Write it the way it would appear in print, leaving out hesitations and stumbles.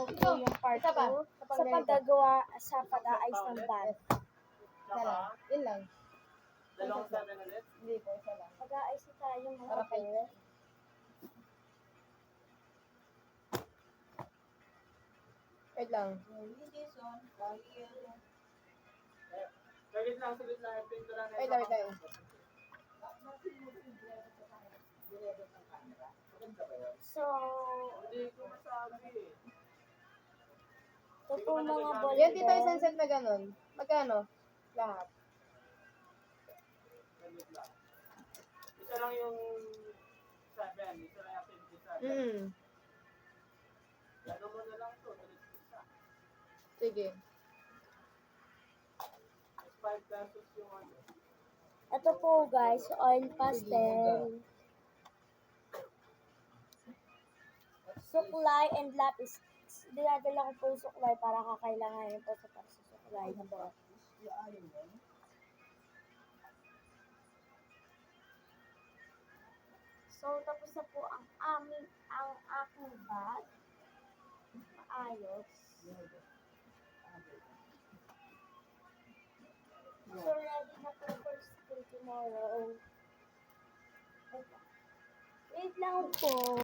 ito po yung part 2 sa paggagawa sa pag-aayos ng bag. Isa lang. Yun lang. Dalawang sabi ulit? Hindi po, isa lang. Pag-aayos na tayo mga Para kay... po. Wait lang. Saglit lang. Pinto lang. Wait lang. So, Hindi ko masabi. ito po mga ball Yan, tito, pen. isang set na ganun. Magkano? Lahat. Saglit lang. Isa lang yung 7. Isa lang yung 57. Lalo mo na lang ito. Isa. Sige. 5 pesos yung ano. Ito po guys, oil pastel. Suklay and lapis. Dinadala ko po yung suklay para kakailanganin po sa suklay na po. So, tapos na po ang aking bag. Maayos. So, ready na po for school tomorrow. Wait lang po.